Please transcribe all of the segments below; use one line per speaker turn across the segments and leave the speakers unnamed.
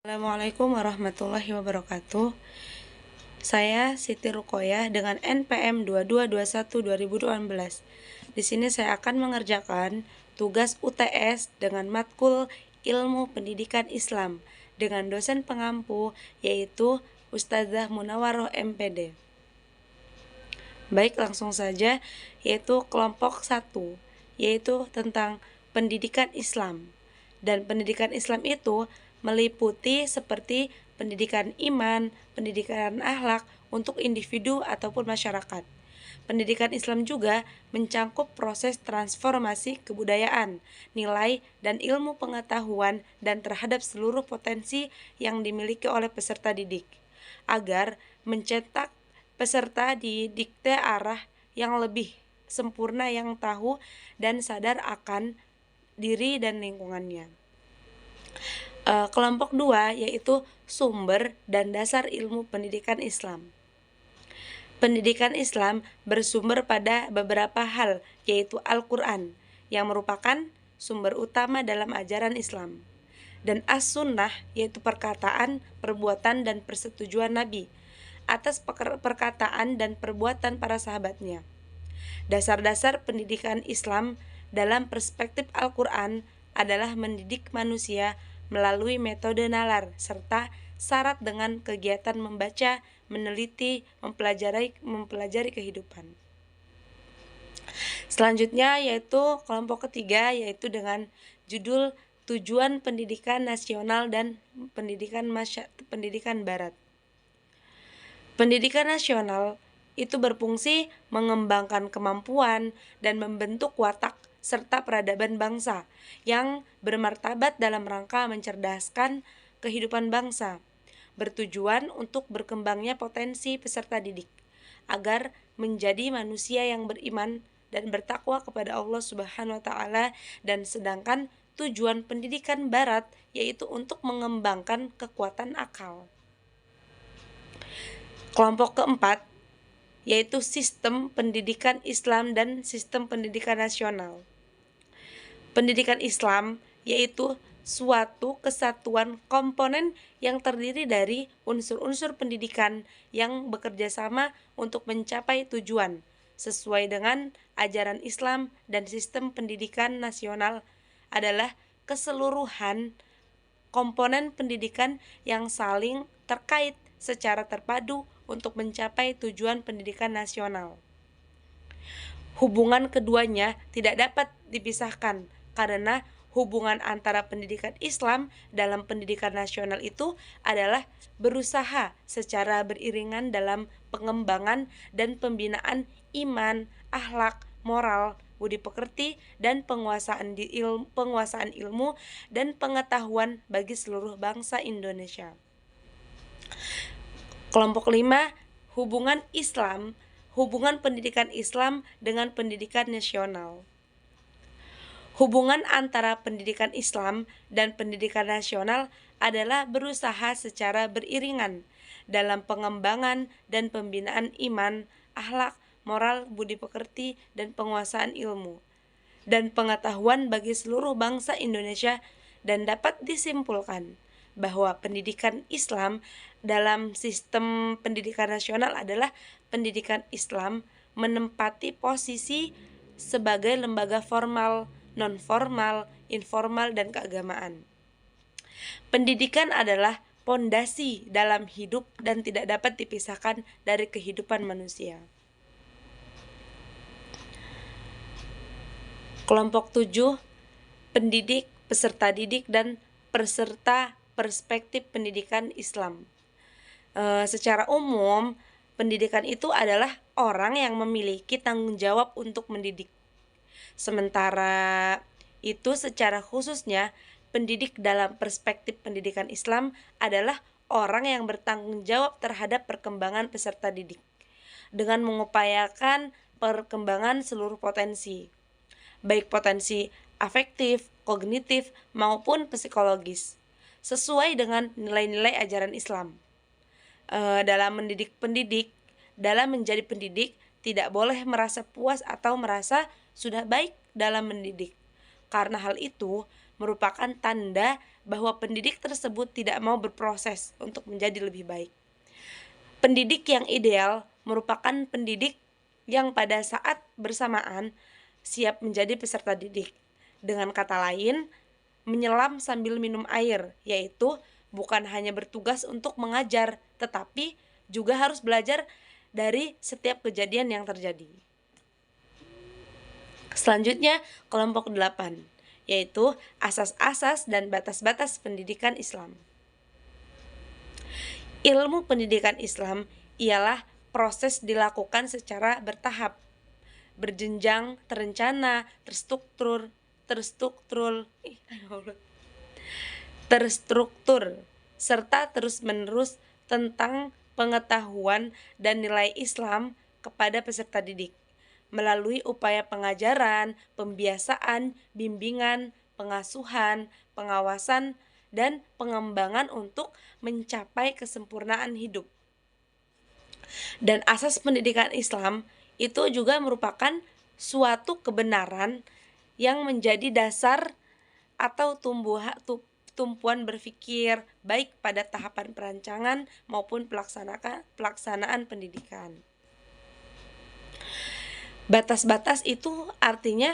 Assalamualaikum warahmatullahi wabarakatuh. Saya Siti Ruqoyah dengan NPM 2221-2018. Di sini saya akan mengerjakan tugas UTS dengan matkul Ilmu Pendidikan Islam dengan dosen pengampu yaitu Ustadzah Munawaroh MPD. Baik, langsung saja, yaitu kelompok 1, yaitu tentang pendidikan Islam. Dan pendidikan Islam itu meliputi seperti pendidikan iman, pendidikan akhlak untuk individu ataupun masyarakat. Pendidikan Islam juga mencangkup proses transformasi kebudayaan, nilai, dan ilmu pengetahuan dan terhadap seluruh potensi yang dimiliki oleh peserta didik, agar mencetak peserta didikte arah yang lebih sempurna, yang tahu dan sadar akan diri dan lingkungannya. Kelompok 2 yaitu sumber dan dasar ilmu pendidikan Islam. Pendidikan Islam bersumber pada beberapa hal, yaitu Al-Quran, yang merupakan sumber utama dalam ajaran Islam, dan As-Sunnah, yaitu perkataan, perbuatan, dan persetujuan Nabi atas perkataan dan perbuatan para sahabatnya. Dasar-dasar pendidikan Islam dalam perspektif Al-Quran adalah mendidik manusia melalui metode nalar serta syarat dengan kegiatan membaca, meneliti, mempelajari kehidupan. Selanjutnya yaitu kelompok ketiga, yaitu dengan judul Tujuan Pendidikan Nasional dan Pendidikan Barat. Pendidikan nasional itu berfungsi mengembangkan kemampuan dan membentuk watak serta peradaban bangsa yang bermartabat dalam rangka mencerdaskan kehidupan bangsa, bertujuan untuk berkembangnya potensi peserta didik, agar menjadi manusia yang beriman dan bertakwa kepada Allah Subhanahu wa Ta'ala. Dan sedangkan tujuan pendidikan barat yaitu untuk mengembangkan kekuatan akal. Kelompok keempat yaitu sistem pendidikan Islam dan sistem pendidikan nasional. Pendidikan Islam yaitu suatu kesatuan komponen yang terdiri dari unsur-unsur pendidikan yang bekerja sama untuk mencapai tujuan sesuai dengan ajaran Islam, dan sistem pendidikan nasional adalah keseluruhan komponen pendidikan yang saling terkait secara terpadu untuk mencapai tujuan pendidikan nasional. Hubungan keduanya tidak dapat dipisahkan karena hubungan antara pendidikan Islam dalam pendidikan nasional itu adalah berusaha secara beriringan dalam pengembangan dan pembinaan iman, akhlak, moral, budi pekerti, dan penguasaan ilmu dan pengetahuan bagi seluruh bangsa Indonesia. Kelompok 5, hubungan pendidikan Islam dengan pendidikan nasional. Hubungan antara pendidikan Islam dan pendidikan nasional adalah berusaha secara beriringan dalam pengembangan dan pembinaan iman, akhlak, moral, budi pekerti, dan penguasaan ilmu dan pengetahuan bagi seluruh bangsa Indonesia. Dan dapat disimpulkan bahwa pendidikan Islam dalam sistem pendidikan nasional adalah pendidikan Islam menempati posisi sebagai lembaga formal, non-formal, informal, dan keagamaan. Pendidikan adalah pondasi dalam hidup dan tidak dapat dipisahkan dari kehidupan manusia. Kelompok 7, pendidik, peserta didik, dan peserta perspektif pendidikan Islam. Secara umum, pendidikan itu adalah orang yang memiliki tanggung jawab untuk mendidik. Sementara itu secara khususnya pendidik dalam perspektif pendidikan Islam adalah orang yang bertanggung jawab terhadap perkembangan peserta didik dengan mengupayakan perkembangan seluruh potensi, baik potensi afektif, kognitif, maupun psikologis, sesuai dengan nilai-nilai ajaran Islam. Dalam menjadi pendidik tidak boleh merasa puas atau merasa sudah baik dalam mendidik. Karena hal itu, merupakan tanda bahwa pendidik tersebut tidak mau berproses untuk menjadi lebih baik. Pendidik yang ideal merupakan pendidik yang pada saat bersamaan siap menjadi peserta didik. Dengan kata lain, menyelam sambil minum air, yaitu bukan hanya bertugas untuk mengajar, tetapi juga harus belajar dari setiap kejadian yang terjadi. Selanjutnya, kelompok 8, yaitu asas-asas dan batas-batas pendidikan Islam. Ilmu pendidikan Islam ialah proses dilakukan secara bertahap, berjenjang, terencana, terstruktur, serta terus-menerus tentang pengetahuan dan nilai Islam kepada peserta didik melalui upaya pengajaran, pembiasaan, bimbingan, pengasuhan, pengawasan, dan pengembangan untuk mencapai kesempurnaan hidup. Dan asas pendidikan Islam itu juga merupakan suatu kebenaran yang menjadi dasar atau tumpuan berpikir baik pada tahapan perancangan maupun pelaksanaan pendidikan. Batas-batas itu artinya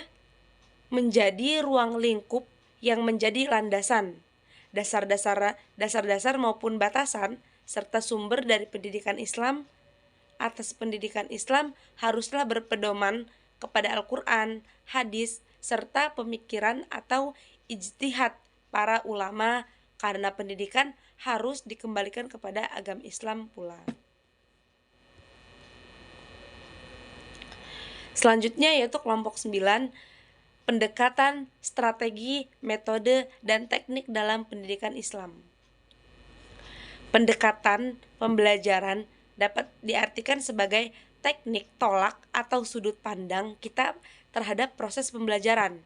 menjadi ruang lingkup yang menjadi landasan, dasar-dasar maupun batasan serta sumber dari pendidikan Islam. Atas pendidikan Islam haruslah berpedoman kepada Al-Quran, hadis, serta pemikiran atau ijtihad para ulama, karena pendidikan harus dikembalikan kepada agama Islam pula. Selanjutnya yaitu kelompok 9, pendekatan, strategi, metode, dan teknik dalam pendidikan Islam. Pendekatan pembelajaran dapat diartikan sebagai teknik tolak atau sudut pandang kita terhadap proses pembelajaran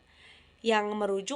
yang merujuk